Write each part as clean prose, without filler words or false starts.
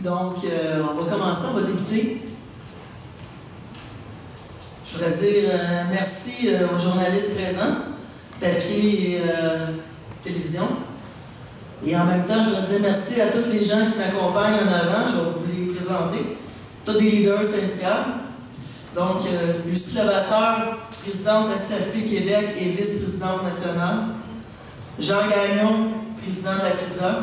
Donc, on va commencer, on va débuter. Je voudrais dire merci aux journalistes présents, papier et télévision. Et en même temps, je voudrais dire merci à tous les gens qui m'accompagnent en avant. Je vais vous les présenter. Tous des leaders syndicaux. Donc, Lucie Levasseur, présidente SFP Québec et vice-présidente nationale. Jean Gagnon, président de la FISA.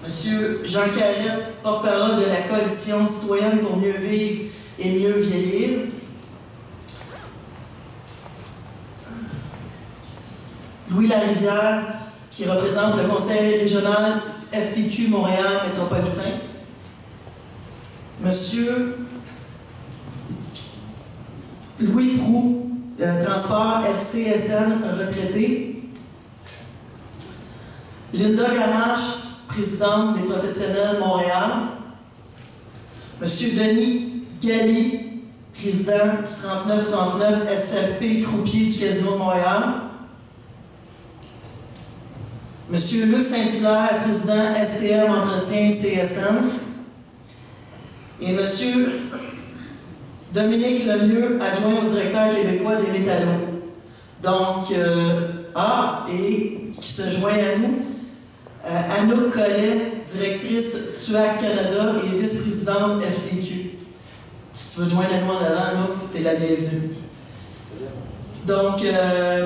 Monsieur Jean Carrette, porte-parole de la Coalition citoyenne pour mieux vivre et mieux vieillir. Louis Larivière, qui représente le Conseil régional FTQ Montréal métropolitain. Monsieur Louis Proux, transport SCSN retraité. Linda Gamache, présidente des professionnels Montréal. Monsieur Denis Galli, président du 3939 SFP croupier du Casino de Montréal. Monsieur Luc Saint-Hilaire, président STM Entretien CSN. Et Monsieur Dominique Lemieux, adjoint au directeur québécois des métallos. Donc, et qui se joint à nous, Anouk Collet, directrice TUAC Canada et vice-présidente FTQ. Si tu veux te joindre à nous en avant, Anouk, t'es la bienvenue. Donc,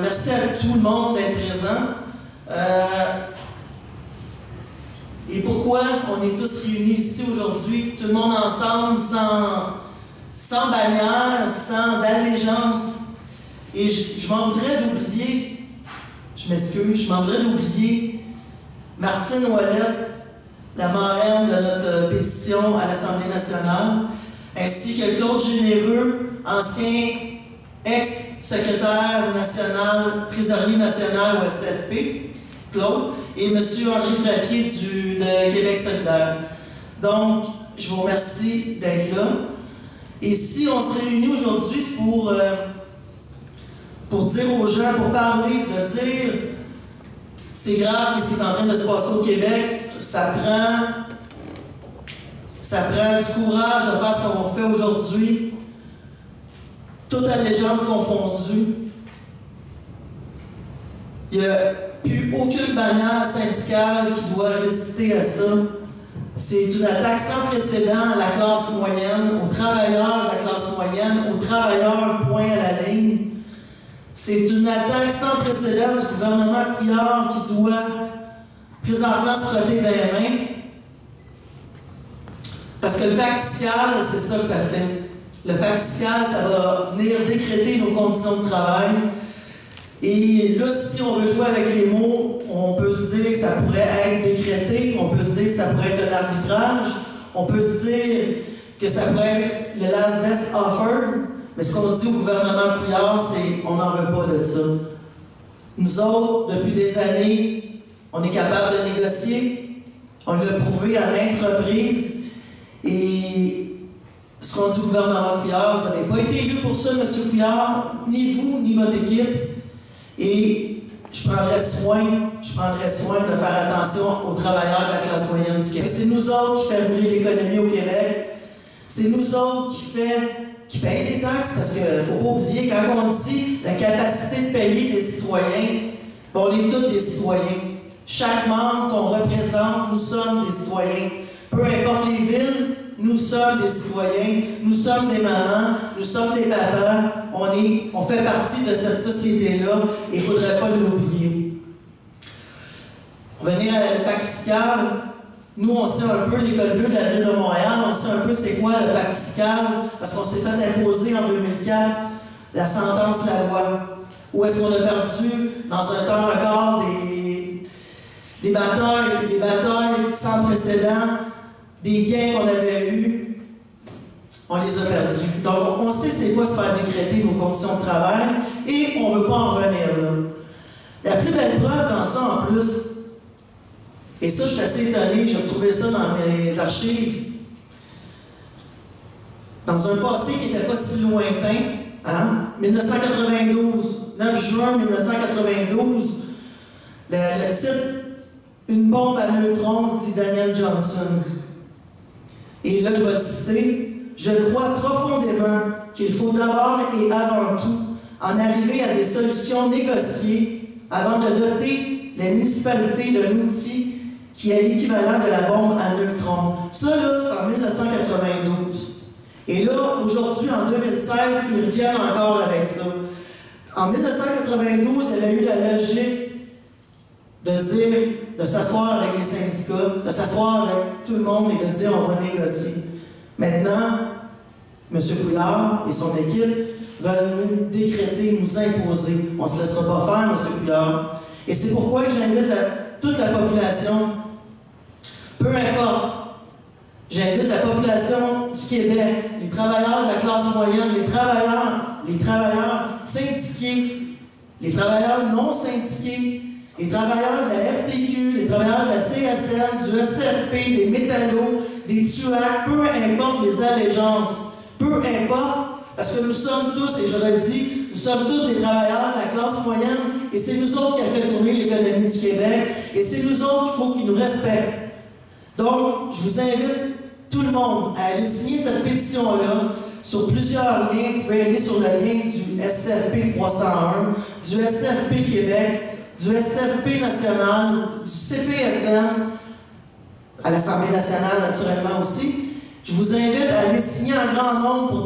merci à tout le monde d'être présent. Et pourquoi on est tous réunis ici aujourd'hui, tout le monde ensemble, sans bannière, sans allégeance. Et je m'en voudrais d'oublier, je m'excuse, je m'en voudrais d'oublier Martine Ouellette, la marraine de notre pétition à l'Assemblée nationale, ainsi que Claude Généreux, ancien ex-secrétaire national, trésorier national au SFP, Claude, et M. Henri Frappier de Québec solidaire. Donc, je vous remercie d'être là. Et si on se réunit aujourd'hui, c'est pour dire aux gens, pour parler, de dire c'est grave ce qui est en train de se passer au Québec, ça prend du courage de faire ce qu'on fait aujourd'hui, toute allégeance confondue. Il n'y a plus aucune bannière syndicale qui doit résister à ça. C'est une attaque sans précédent à la classe moyenne, aux travailleurs de la classe moyenne, aux travailleurs point à la ligne. C'est une attaque sans précédent du gouvernement Couillard qui doit présentement se frotter dans les mains. Parce que le pacte fiscal, c'est ça que ça fait. Le pacte fiscal, ça va venir décréter nos conditions de travail. Et là, si on veut jouer avec les mots, on peut se dire que ça pourrait être décrété, on peut se dire que ça pourrait être un arbitrage, on peut se dire que ça pourrait être le last best offer, mais ce qu'on dit au gouvernement Couillard, c'est on n'en veut pas de ça. Nous autres, depuis des années, on est capable de négocier, on l'a prouvé à maintes reprises, et ce qu'on dit au gouvernement Couillard, vous n'avez pas été élu pour ça, M. Couillard, ni vous, ni votre équipe. Et je prendrai soin de faire attention aux travailleurs de la classe moyenne du Québec. C'est nous autres qui fait rouler l'économie au Québec. C'est nous autres qui payent des taxes, parce qu'il ne faut pas oublier, quand on dit la capacité de payer des citoyens, on est tous des citoyens. Chaque membre qu'on représente, nous sommes des citoyens. Peu importe les villes, nous sommes des citoyens, nous sommes des mamans, nous sommes des papas, on fait partie de cette société-là et il ne faudrait pas l'oublier. Pour venir à le pacte fiscal, nous on sait un peu, l'École bleue de la Ville de Montréal, on sait un peu c'est quoi le pacte fiscal, parce qu'on s'est fait imposer en 2004 la sentence Lavoie, où est-ce qu'on a perdu dans un temps record des batailles sans précédent, des gains qu'on avait eus, on les a perdus. Donc, on sait c'est quoi se faire décréter nos conditions de travail et on ne veut pas en revenir là. La plus belle preuve dans ça, en plus, et ça, je suis assez étonné, j'ai retrouvé ça dans mes archives, dans un passé qui n'était pas si lointain, 1992, 9 juin 1992, le titre « Une bombe à neutrons », dit Daniel Johnson. Et là, je vais citer, « Je crois profondément qu'il faut d'abord et avant tout en arriver à des solutions négociées avant de doter les municipalités d'un outil qui est l'équivalent de la bombe à neutrons. » Ça, là, c'est en 1992. Et là, aujourd'hui, en 2016, ils reviennent encore avec ça. En 1992, elle a eu la logique de dire, de s'asseoir avec les syndicats, de s'asseoir avec tout le monde et de dire on va négocier. Maintenant, M. Couillard et son équipe veulent nous décréter, nous imposer. On ne se laissera pas faire, M. Couillard. Et c'est pourquoi j'invite toute la population, peu importe, j'invite la population du Québec, les travailleurs de la classe moyenne, les travailleurs syndiqués, les travailleurs non syndiqués, les travailleurs de la FTQ, les travailleurs de la CSN, du SFP, des métallos, des TUAC, peu importe les allégeances, peu importe, parce que nous sommes tous, et je le dis, nous sommes tous des travailleurs de la classe moyenne, et c'est nous autres qui avons fait tourner l'économie du Québec, et c'est nous autres qu'il faut qu'ils nous respectent. Donc, je vous invite tout le monde à aller signer cette pétition-là sur plusieurs liens. Vous pouvez aller sur le lien du SFP 301, du SFP Québec, du SFP national, du CPSN, à l'Assemblée nationale naturellement aussi. Je vous invite à aller signer en grand nombre pour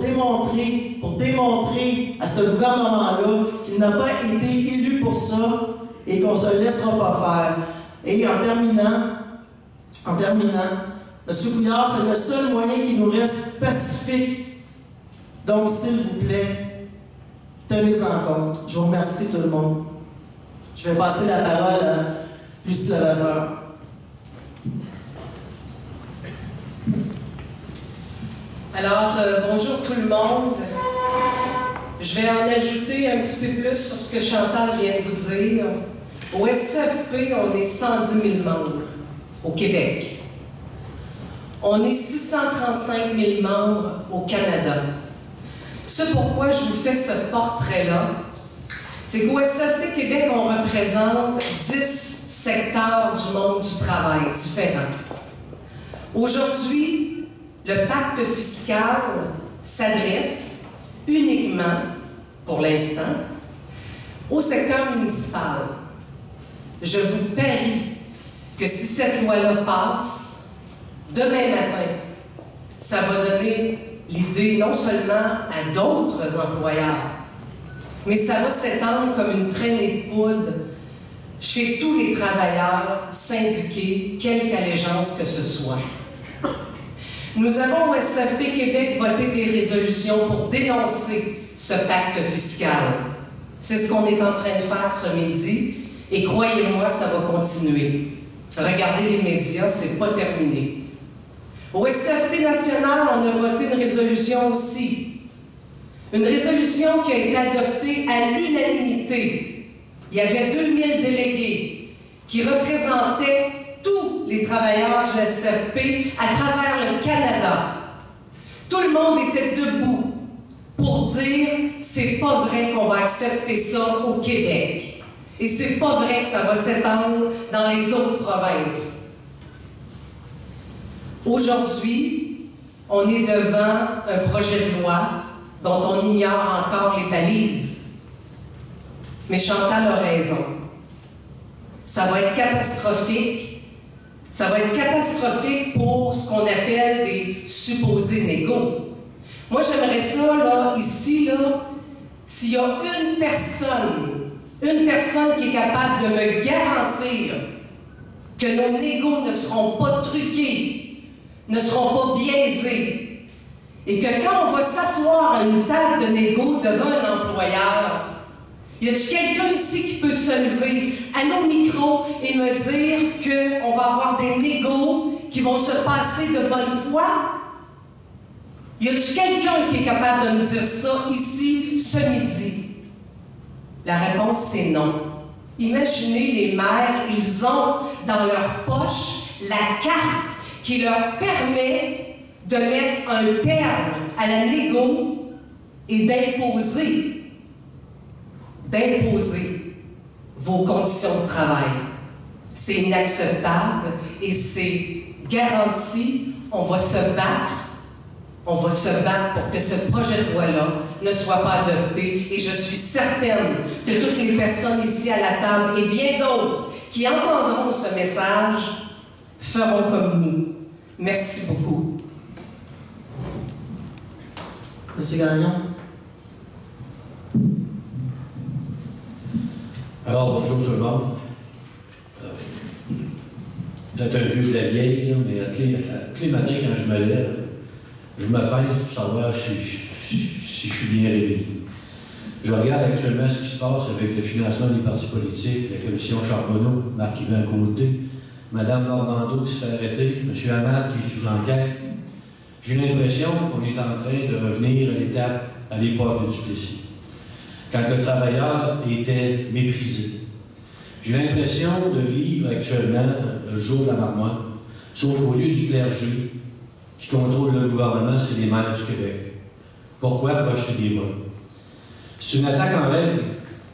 démontrer à ce gouvernement-là qu'il n'a pas été élu pour ça et qu'on ne se laissera pas faire. Et en terminant, M. Couillard, c'est le seul moyen qui nous reste pacifique. Donc, s'il vous plaît, tenez-en compte. Je vous remercie tout le monde. Je vais passer la parole à Lucie Levasseur. Alors, bonjour tout le monde. Je vais en ajouter un petit peu plus sur ce que Chantal vient de vous dire. Au SFP, on est 110 000 membres au Québec. On est 635 000 membres au Canada. C'est pourquoi je vous fais ce portrait-là. C'est qu'au SFP Québec, on représente 10 secteurs du monde du travail différents. Aujourd'hui, le pacte fiscal s'adresse uniquement, pour l'instant, au secteur municipal. Je vous parie que si cette loi-là passe, demain matin, ça va donner l'idée non seulement à d'autres employeurs, mais ça va s'étendre comme une traînée de poudre chez tous les travailleurs syndiqués, quelque allégeance que ce soit. Nous avons au SFP Québec voté des résolutions pour dénoncer ce pacte fiscal. C'est ce qu'on est en train de faire ce midi, et croyez-moi, ça va continuer. Regardez les médias, c'est pas terminé. Au SFP national, on a voté une résolution aussi. Une résolution qui a été adoptée à l'unanimité. Il y avait 2000 délégués qui représentaient tous les travailleurs du SFP à travers le Canada. Tout le monde était debout pour dire « c'est pas vrai qu'on va accepter ça au Québec. Et c'est pas vrai que ça va s'étendre dans les autres provinces. » Aujourd'hui, on est devant un projet de loi dont on ignore encore les balises. Mais Chantal a raison. Ça va être catastrophique. Ça va être catastrophique pour ce qu'on appelle des supposés négos. Moi, j'aimerais ça, là, ici, là, s'il y a une personne qui est capable de me garantir que nos négos ne seront pas truqués, ne seront pas biaisés, et que quand on va s'asseoir à une table de négo devant un employeur, y a-t-il quelqu'un ici qui peut se lever à nos micros et me dire qu'on va avoir des négos qui vont se passer de bonne foi? Y a-t-il quelqu'un qui est capable de me dire ça ici, ce midi? La réponse, c'est non. Imaginez les maires, ils ont dans leur poche la carte qui leur permet de mettre un terme à la négo et d'imposer vos conditions de travail. C'est inacceptable et c'est garanti. on va se battre pour que ce projet de loi-là ne soit pas adopté. Et je suis certaine que toutes les personnes ici à la table et bien d'autres qui entendront ce message feront comme nous. Merci beaucoup. Monsieur Gagnon. Alors, bonjour tout le monde. Vous êtes un vieux de la vieille, là, mais tous les matins quand je me lève, je me pince pour savoir si je suis bien réveillé. Je regarde actuellement ce qui se passe avec le financement des partis politiques, la commission Charbonneau, Marc-Yvan Côté, Mme Normando qui se fait arrêter, M. Hamad qui est sous enquête. J'ai l'impression qu'on est en train de revenir à l'époque de Duplessis, quand le travailleur était méprisé. J'ai l'impression de vivre actuellement le jour de la marmotte, sauf qu'au lieu du clergé qui contrôle le gouvernement, c'est les maires du Québec. Pourquoi? Pour acheter des votes. C'est une attaque en règle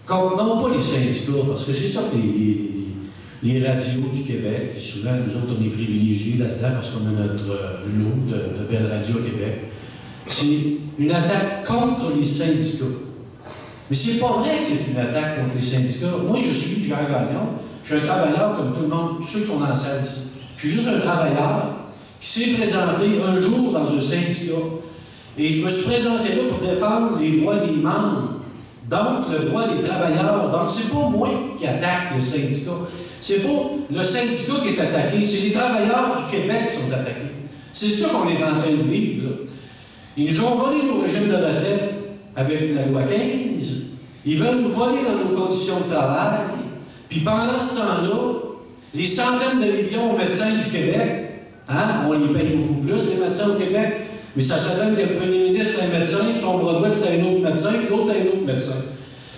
contre, non pas les syndicats, parce que c'est ça que les radios du Québec, souvent nous autres on est privilégiés là-dedans parce qu'on a notre lot de belles radios au Québec. C'est une attaque contre les syndicats. Mais c'est pas vrai que c'est une attaque contre les syndicats. Moi, je suis Jean Gagnon. Je suis un travailleur comme tout le monde, tous ceux qui sont dans la salle ici. Je suis juste un travailleur qui s'est présenté un jour dans un syndicat. Et je me suis présenté là pour défendre les droits des membres. Donc, le droit des travailleurs. Donc, c'est pas moi qui attaque le syndicat. C'est pas le syndicat qui est attaqué. C'est les travailleurs du Québec qui sont attaqués. C'est ça qu'on est en train de vivre, là. Ils nous ont volé nos régimes de retraite avec la loi 15. Ils veulent nous voler dans nos conditions de travail. Puis pendant ce temps-là, les centaines de millions de médecins du Québec, hein, on les paye beaucoup plus, les médecins au Québec, mais ça se donne que le premier ministre est un médecin, son bras droit c'est un autre médecin, puis l'autre est un autre médecin.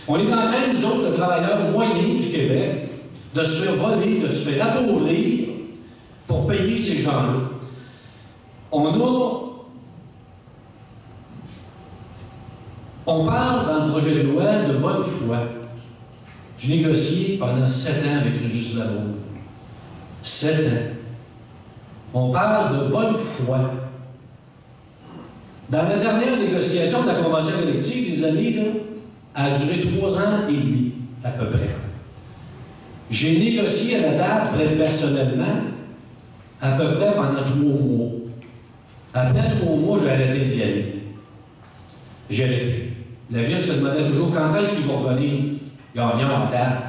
On est en train, nous autres, le travailleur moyen du Québec, de se faire voler, de se faire appauvrir pour payer ces gens-là. On parle dans le projet de loi de bonne foi. J'ai négocié pendant 7 ans avec Régis Labaume. 7 ans. On parle de bonne foi. Dans la dernière négociation de la convention collective, les années, là, a duré 3 ans et demi, à peu près. J'ai négocié à la table, personnellement, à peu près pendant 3 mois. Après 3 mois, j'ai arrêté d'y aller. J'ai arrêté. La ville se demandait toujours quand est-ce qu'ils vont revenir. Gagnon en table.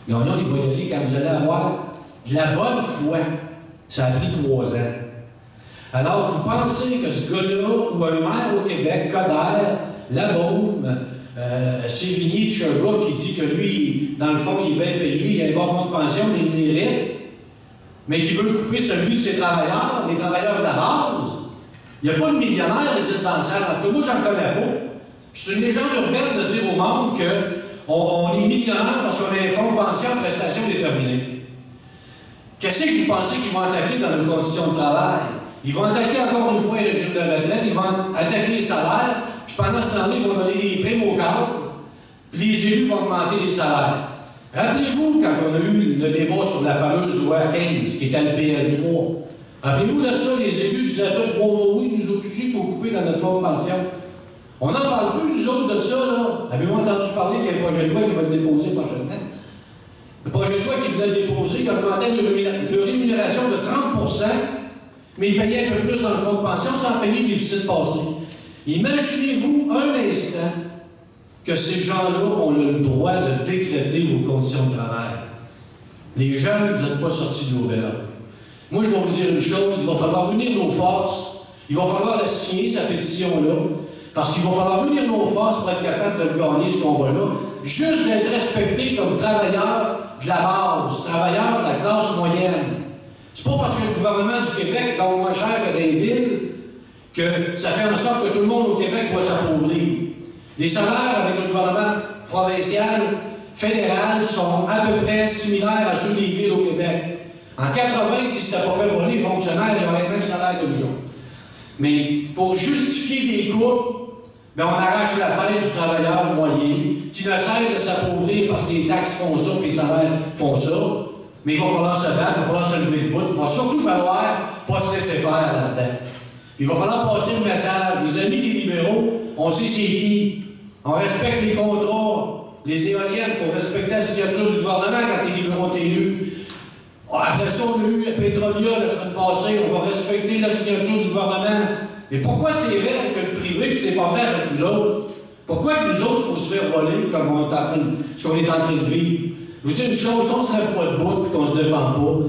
Gagnon, il va y aller quand vous allez avoir de la bonne foi. Ça a pris 3 ans. Alors, vous pensez que ce gars-là, ou un maire au Québec, Coderre, Labaume, Sévigny de Sherbrooke, qui dit que lui, dans le fond, il est bien payé, il a un bon fonds de pension, mais il mérite, mais qui veut couper celui de ses travailleurs, les travailleurs de la base. Il n'y a pas de millionnaire ici dans le salle. En tout cas, moi, j'en connais pas. C'est une légende urbaine de dire au monde qu'on est millionnaire parce qu'on a un fonds de pension en prestation déterminée. Qu'est-ce que vous pensez qu'ils vont attaquer dans nos conditions de travail? Ils vont attaquer encore une fois les régimes de retraite, ils vont attaquer les salaires, puis pendant ce temps-là, ils vont donner des primes aux cadres, puis les élus vont augmenter les salaires. Rappelez-vous, quand on a eu le débat sur la fameuse loi 15, qui était le PL3, rappelez-vous de ça, les élus disaient « oui, nous aussi, il faut couper dans notre fonds de pension ». On n'en parle plus, nous autres, de ça, là. Avez-vous entendu parler qu'il y a un projet de loi qui va être déposé prochainement? Le projet de loi qui venait de déposer, qui augmentait leur rémunération de 30%, mais ils payaient un peu plus dans le fonds de pension sans payer le déficit passé. Imaginez-vous un instant que ces gens-là ont le droit de décréter vos conditions de travail. Les jeunes, vous n'êtes pas sortis de l'auberge. Moi, je vais vous dire une chose, il va falloir unir nos forces, il va falloir la signer, cette pétition-là, parce qu'il va falloir unir nos forces pour être capable de gagner ce combat-là, juste d'être respecté comme travailleur de la base, travailleur de la classe moyenne. C'est pas parce que le gouvernement du Québec gagne moins cher que dans les villes que ça fait en sorte que tout le monde au Québec va s'appauvrir. Les salaires avec le gouvernement provincial, fédéral, sont à peu près similaires à ceux des villes au Québec. En 80, si c'était pas fait voler les fonctionnaires, ils auraient le même salaire que nous autres. Mais pour justifier des coupes, ben on arrache la tête du travailleur moyen, qui ne cesse de s'appauvrir parce que les taxes font ça et les salaires font ça. Mais il va falloir se battre, il va falloir se lever le bout, il va surtout falloir pas se laisser faire là-dedans. Puis il va falloir passer le message. Les amis des libéraux, on sait c'est qui. On respecte les contrats. Les éoliennes, il faut respecter la signature du gouvernement quand les libéraux ont élus. Après ça, on a eu Petrolia la semaine passée, on va respecter la signature du gouvernement. Mais pourquoi c'est vrai avec le privé et c'est pas vrai avec nous autres? Pourquoi que nous autres, il faut se faire voler comme on est en train ce qu'on est en train de vivre? Je vous dis une chose, si on se lève pas debout et qu'on se défend pas,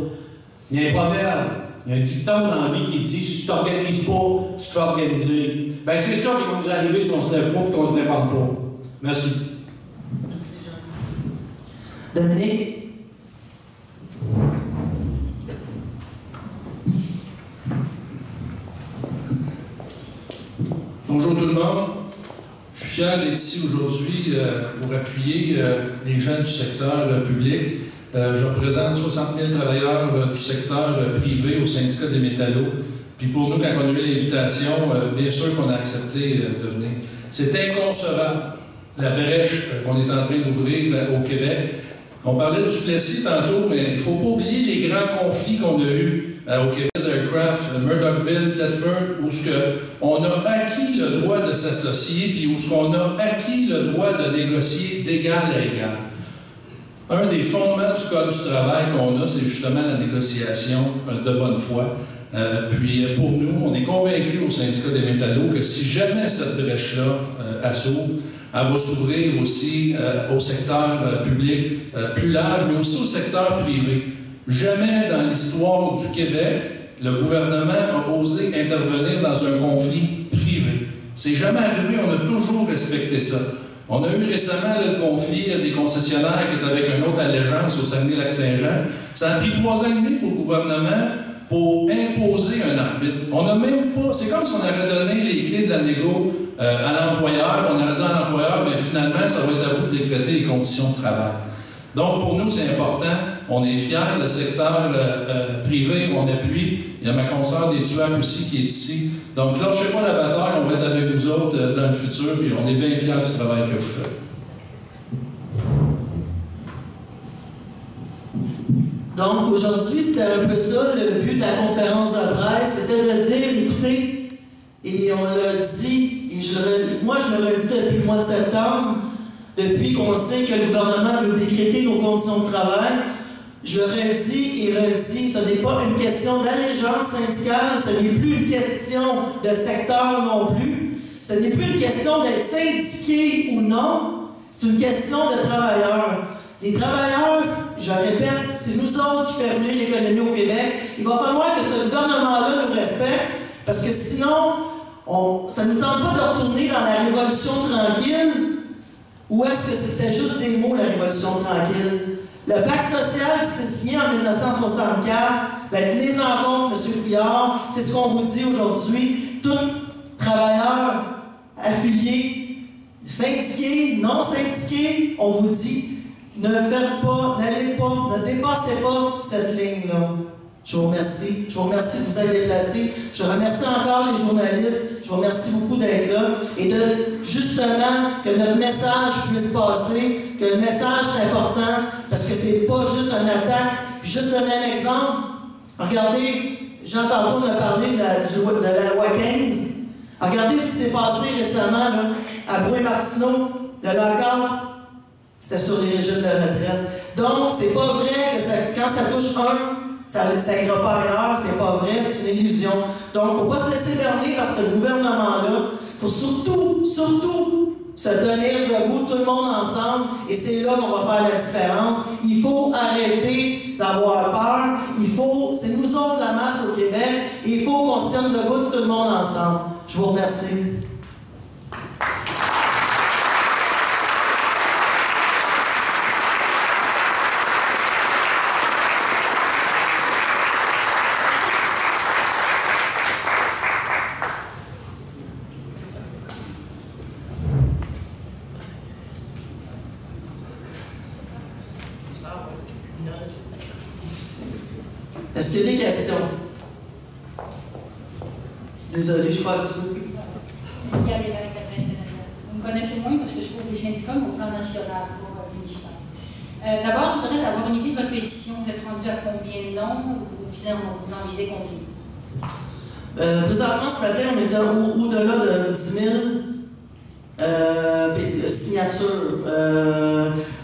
il y a un proverbe, il y a un dicton dans la vie qui dit si tu t'organises pas, tu te fais organiser. Ben c'est ça qui va nous arriver si on se lève pas et qu'on se défend pas. Merci. Merci, Jean. Dominique? Bonjour tout le monde. Je suis fier d'être ici aujourd'hui pour appuyer les gens du secteur public. Je représente 60 000 travailleurs du secteur privé au syndicat des métallos. Puis pour nous, quand on a eu l'invitation, bien sûr qu'on a accepté de venir. C'est inconcevable, la brèche qu'on est en train d'ouvrir au Québec. On parlait de Duplessis tantôt, mais il ne faut pas oublier les grands conflits qu'on a eus au Québec, Aircraft, Murdochville, Thetford, où on a acquis le droit de s'associer, puis où on a acquis le droit de négocier d'égal à égal. Un des fondements du Code du travail qu'on a, c'est justement la négociation de bonne foi. Puis pour nous, on est convaincus au syndicat des métallos que si jamais cette brèche-là s'ouvre, elle va s'ouvrir aussi au secteur public plus large, mais aussi au secteur privé. Jamais dans l'histoire du Québec, le gouvernement a osé intervenir dans un conflit privé. C'est jamais arrivé, on a toujours respecté ça. On a eu récemment le conflit des concessionnaires qui est avec une autre allégeance au Saguenay-Lac-Saint-Jean. Ça a pris 3 ans et demi pour le gouvernement pour imposer un arbitre. On n'a même pas... C'est comme si on avait donné les clés de la négo à l'employeur. On aurait dit à l'employeur, mais finalement, ça va être à vous de décréter les conditions de travail. Donc, pour nous, c'est important. On est fiers. Le secteur privé, on appuie. Il y a ma consoeur des tuacs aussi qui est ici. Donc, lâchez pas la bataille. On va être avec vous autres dans le futur. Puis, on est bien fiers du travail que vous faites. Donc, aujourd'hui, c'était un peu ça, le but de la conférence de presse, c'était de dire, écoutez, et on l'a dit, et moi je le redis depuis le mois de septembre, depuis qu'on sait que le gouvernement veut décréter nos conditions de travail, je le redis et redis, ce n'est pas une question d'allégeance syndicale, ce n'est plus une question de secteur non plus, ce n'est plus une question d'être syndiqué ou non, c'est une question de travailleurs. Les travailleurs, je répète, c'est nous autres qui faisons rouler l'économie au Québec. Il va falloir que ce gouvernement-là nous respecte, parce que sinon, ça ne nous tente pas de retourner dans la Révolution tranquille, ou est-ce que c'était juste des mots, la Révolution tranquille? Le pacte social qui s'est signé en 1964, ben, tenez-en compte, M. Couillard, c'est ce qu'on vous dit aujourd'hui. Tous travailleurs affiliés, syndiqués, non syndiqués, on vous dit, ne faites pas, n'allez pas, ne dépassez pas cette ligne-là. Je vous remercie. Je vous remercie de vous être déplacés. Je remercie encore les journalistes. Je vous remercie beaucoup d'être là. Et de, justement, que notre message puisse passer, que le message c'est important, parce que c'est pas juste une attaque. Puis juste donner un exemple. Regardez, Jean tantôt m'a parlé de la loi 15. Regardez ce qui s'est passé récemment là, à Brouet-Martineau, le lockout. C'était sur les régimes de retraite. Donc, c'est pas vrai que quand ça touche un, ça n'ira pas ailleurs, c'est pas vrai, c'est une illusion. Donc, il ne faut pas se laisser berner parce que le gouvernement-là, il faut surtout se tenir debout, tout le monde ensemble, et c'est là qu'on va faire la différence. Il faut arrêter d'avoir peur, c'est nous autres la masse au Québec, et il faut qu'on se tienne debout, tout le monde ensemble. Je vous remercie. Est-ce qu'il y a des questions? Désolée, je ne suis pas habituée. Il y avait avec la presse canadienne. Vous me connaissez moins parce que je couvre les syndicats, mais au plan national pour municipal. D'abord, je voudrais avoir une idée de votre pétition. Vous êtes rendu à combien de noms? Vous en visez combien? Présentement, ce matin, on était au-delà de 10 000 signatures.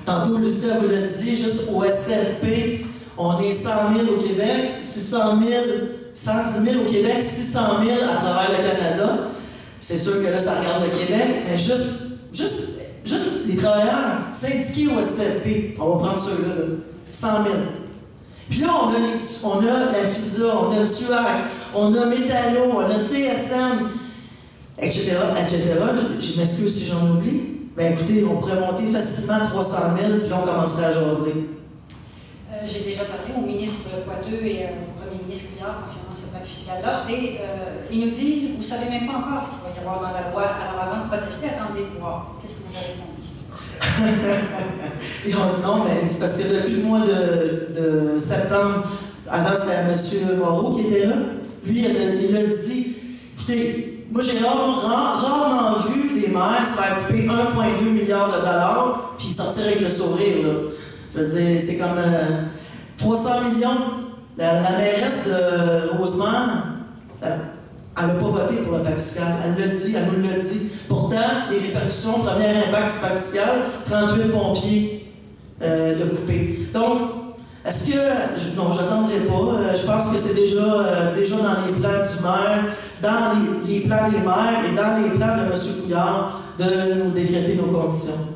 Tantôt, Lucie vous l'a dit, juste au SFP, on est 100 000 au Québec, 110 000 au Québec, 600 000 à travers le Canada. C'est sûr que là, ça regarde le Québec, mais juste les travailleurs syndiqués au SFP, on va prendre ceux-là, 100 000. Puis là, on a la FISA, on a TUAC, on a Métallo, on a CSN, etc., etc. Je m'excuse si j'en oublie. Ben écoutez, on pourrait monter facilement à 300 000, puis là, on commencerait à jaser. J'ai déjà parlé au ministre Coiteux et au premier ministre Couillard concernant ce pacte fiscal-là, et ils nous disent, vous ne savez même pas encore ce qu'il va y avoir dans la loi, alors avant de protester, attendez de voir. Qu'est-ce que vous avez répondu? Ils ont dit non, mais c'est parce que depuis le mois de septembre, avant c'était M. Moreau qui était là, lui, il a dit, écoutez, moi j'ai rarement vu des maires se faire couper 1,2 milliard de dollars puis sortir avec le sourire, là. Je veux dire, c'est comme 300 millions. La mairesse de Rosemont, elle n'a pas voté pour le pacte fiscal. Elle l'a dit, elle nous l'a dit. Pourtant, les répercussions, premier impact du pacte fiscal, 38 pompiers de couper. Donc, est-ce que... Non, je n'attendrai pas. Je pense que c'est déjà dans les plans du maire, dans les plans des maires et dans les plans de M. Couillard de nous décréter nos conditions.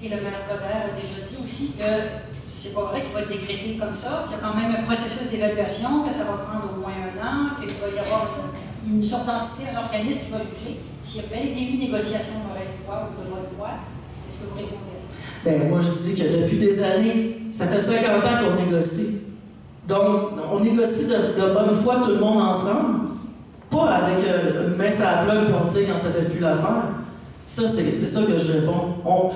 Et le maire Coderre a déjà dit aussi que c'est pas vrai qu'il va être décrété comme ça, qu'il y a quand même un processus d'évaluation, que ça va prendre au moins 1 an, qu'il va y avoir une sorte d'entité, un organisme qui va juger s'il y a bien eu négociation de mauvaise foi ou de bonne foi. Est-ce que vous répondez à ça? Bien, moi, je dis que depuis des années, ça fait 50 ans qu'on négocie. Donc, on négocie de bonne foi tout le monde ensemble, pas avec une main sur la plug et on dit quand ça ne fait plus l'affaire. Ça, c'est ça que je réponds.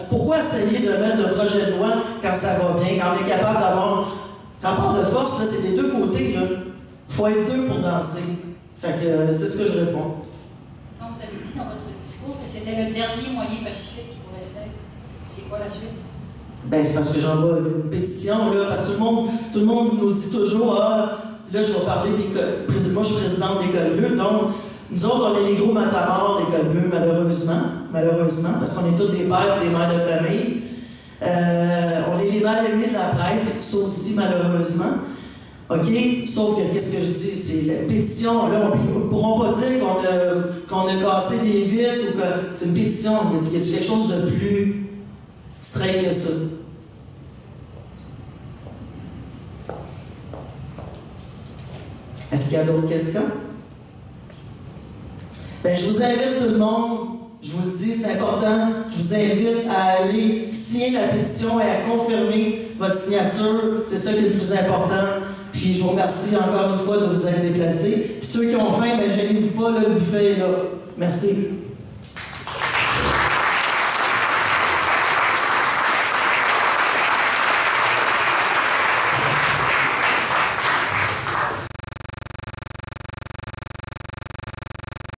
Pourquoi essayer de mettre le projet de loi quand ça va bien, quand on est capable d'avoir... Rapport de force, là, c'est des deux côtés. Il faut être deux pour danser. Fait que c'est ce que je réponds. Quand vous avez dit dans votre discours que c'était le dernier moyen pacifique qui vous restait, c'est quoi la suite? Ben, c'est parce que j'envoie une pétition, là, parce que tout le monde nous dit toujours, là, je vais parler d'école. Moi, je suis présidente d'École Bleue, donc, nous autres, on est les gros matamors d'École Bleue, malheureusement, parce qu'on est tous des pères et des mères de famille. On est les mal-aimés de la presse, ça aussi, malheureusement. OK? Sauf que, qu'est-ce que je dis? C'est la pétition, là, on ne pourra pas dire qu'on a cassé des vitres ou que c'est une pétition. Il y a quelque chose de plus straight que ça. Est-ce qu'il y a d'autres questions? Bien, je vous invite tout le monde, je vous le dis, c'est important, je vous invite à aller signer la pétition et à confirmer votre signature. C'est ça qui est le plus important. Puis je vous remercie encore une fois de vous être déplacés. Puis ceux qui ont faim, bien, gênez-vous pas, là, le buffet est là. Merci.